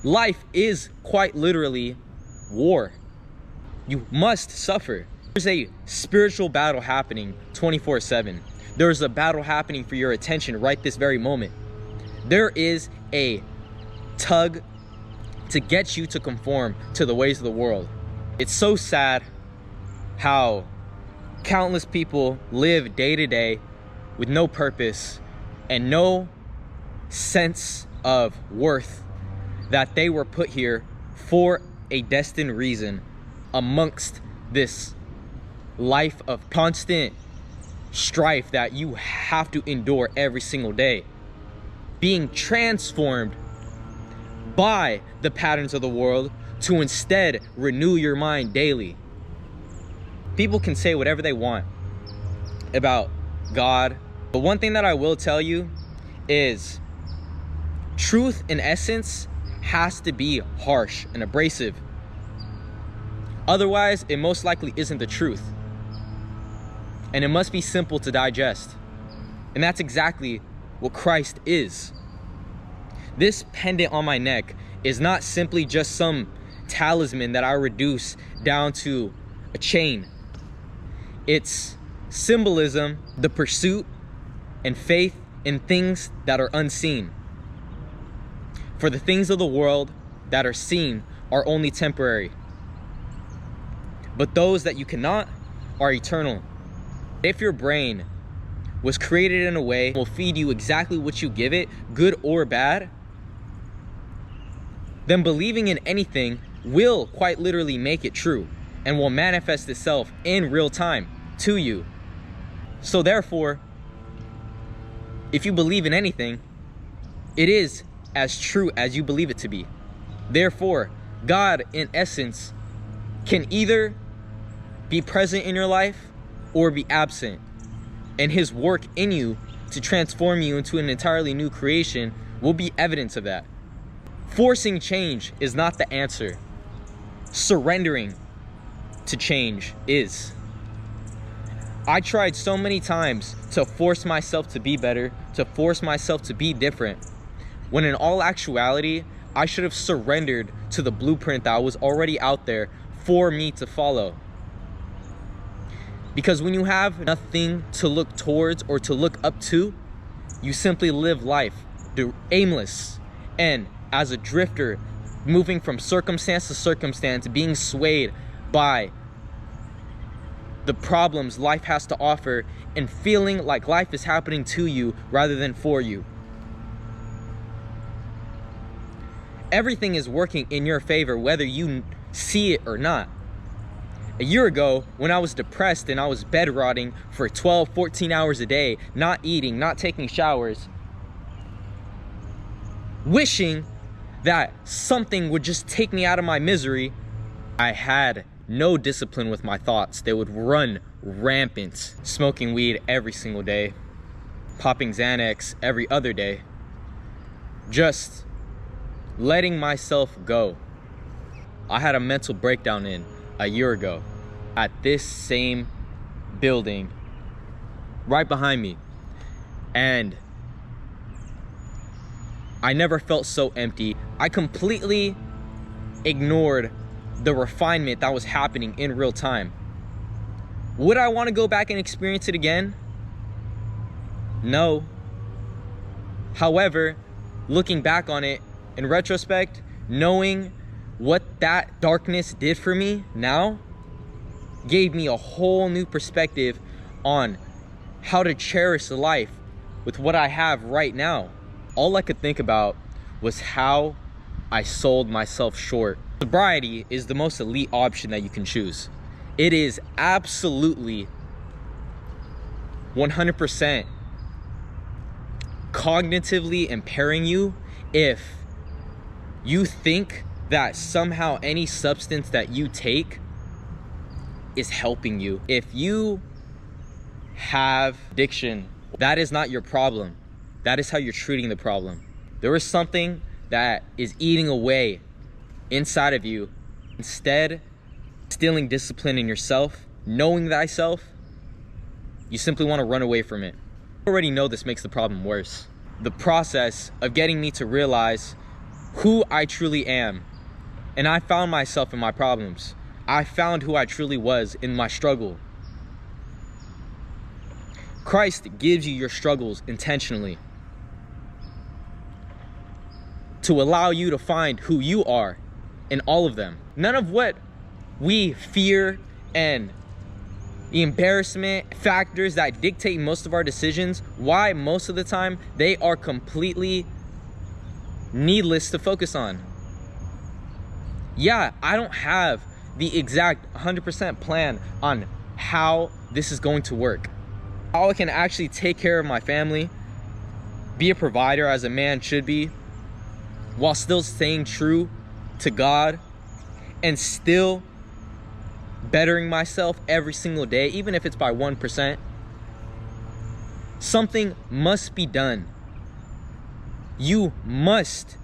Life is quite literally war. You must suffer. There's a spiritual battle happening 24/7. There's a battle happening for your attention right this very moment. There is a tug to get you to conform to the ways of the world. It's so sad how countless people live day to day with no purpose and no sense of worth, that they were put here for a destined reason amongst this life of constant strife that you have to endure every single day, being transformed by the patterns of the world to instead renew your mind daily. People can say whatever they want about God, but one thing that I will tell you is truth in essence has to be harsh and abrasive. Otherwise, it most likely isn't the truth. And it must be simple to digest. And that's exactly what Christ is. This pendant on my neck is not simply just some talisman that I reduce down to a chain. It's symbolism, the pursuit and faith in things that are unseen. For the things of the world that are seen are only temporary, but those that you cannot are eternal. If your brain was created in a way that will feed you exactly what you give it, good or bad, then believing in anything will quite literally make it true and will manifest itself in real time to you. So therefore, if you believe in anything, it is as true as you believe it to be. Therefore, God in essence can either be present in your life or be absent, and his work in you to transform you into an entirely new creation will be evidence of that. Forcing change is not the answer. Surrendering to change is. I tried so many times to force myself to be better, to force myself to be different, when in all actuality, I should have surrendered to the blueprint that was already out there for me to follow. Because when you have nothing to look towards or to look up to, you simply live life aimless and as a drifter, moving from circumstance to circumstance, being swayed by the problems life has to offer and feeling like life is happening to you rather than for you. Everything is working in your favor whether you see it or not. A year ago, when I was depressed and I was bed rotting for 12, 14 hours a day, not eating, not taking showers, wishing that something would just take me out of my misery, I had no discipline with my thoughts. They would run rampant, smoking weed every single day, popping Xanax every other day, just letting myself go. I had a mental breakdown a year ago at this same building right behind me, and I never felt so empty. I completely ignored the refinement that was happening in real time. Would I want to go back and experience it again? No. However, looking back on it in retrospect, knowing what that darkness did for me now gave me a whole new perspective on how to cherish life with what I have right now. All I could think about was how I sold myself short. Sobriety is the most elite option that you can choose. It is absolutely 100% cognitively impairing you if you think that somehow any substance that you take is helping you. If you have addiction, that is not your problem. That is how you're treating the problem. There is something that is eating away inside of you. Instead, instilling discipline in yourself, knowing thyself, you simply want to run away from it. I already know this makes the problem worse. The process of getting me to realize who I truly am. And I found myself in my problems. I found who I truly was in my struggle. Christ gives you your struggles intentionally to allow you to find who you are in all of them. None of what we fear and the embarrassment factors that dictate most of our decisions, why most of the time they are completely needless to focus on. Yeah, I don't have the exact 100% plan on how this is going to work. How I can actually take care of my family, be a provider as a man should be, while still staying true to God and still bettering myself every single day, even if it's by 1%. Something must be done. You must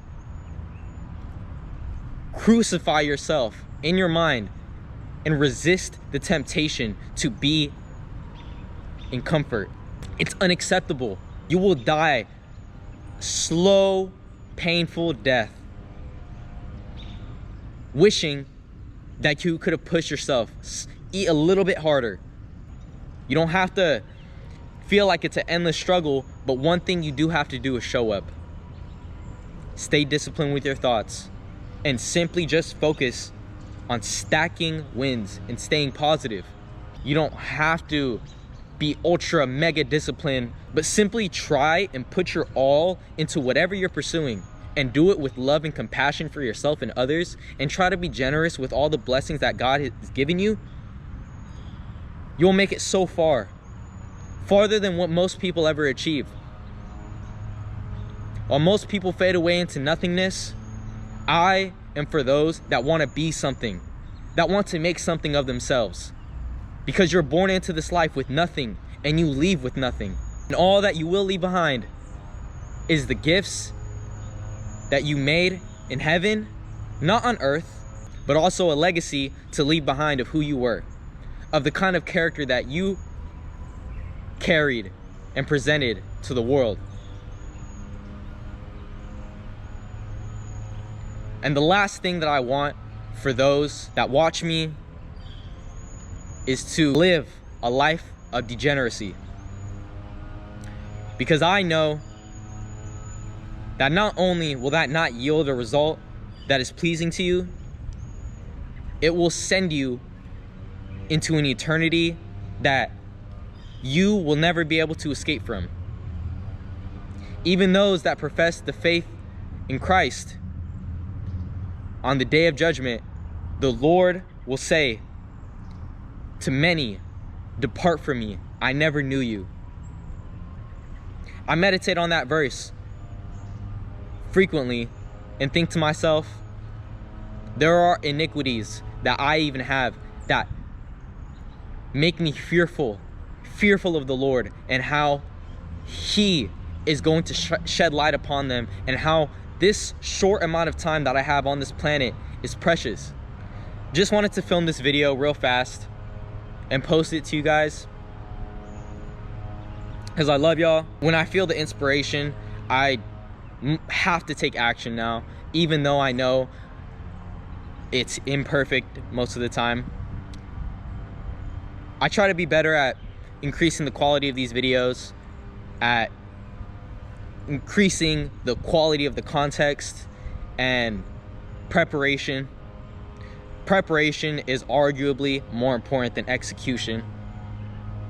crucify yourself in your mind and resist the temptation to be in comfort. It's unacceptable. You will die slow, painful death, wishing that you could have pushed yourself, eat a little bit harder. You don't have to feel like it's an endless struggle, but one thing you do have to do is show up. Stay disciplined with your thoughts and simply just focus on stacking wins and staying positive. You don't have to be ultra mega disciplined, but simply try and put your all into whatever you're pursuing, and do it with love and compassion for yourself and others, and try to be generous with all the blessings that God has given you. You'll make it so far, farther than what most people ever achieve. While most people fade away into nothingness, I am for those that want to be something, that want to make something of themselves. Because you're born into this life with nothing, and you leave with nothing. And all that you will leave behind is the gifts that you made in heaven, not on earth, but also a legacy to leave behind of who you were, of the kind of character that you carried and presented to the world. And the last thing that I want for those that watch me is to live a life of degeneracy. Because I know that not only will that not yield a result that is pleasing to you, it will send you into an eternity that you will never be able to escape from. Even those that profess the faith in Christ, on the day of judgment, the Lord will say to many, "Depart from me, I never knew you." I meditate on that verse frequently and think to myself, there are iniquities that I even have that make me fearful of the Lord, and how He is going to shed light upon them, and how this short amount of time that I have on this planet is precious. Just wanted to film this video real fast and post it to you guys because I love y'all. When I feel the inspiration, I have to take action now, even though I know it's imperfect most of the time. I try to be better at increasing the quality of these videos, at increasing the quality of the context and preparation. Preparation is arguably more important than execution.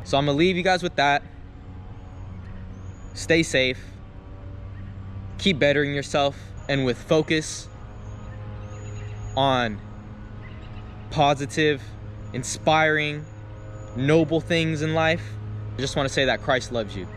So I'm gonna leave you guys with that. Stay safe, keep bettering yourself, and with focus on positive, inspiring, noble things in life. I just want to say that Christ loves you.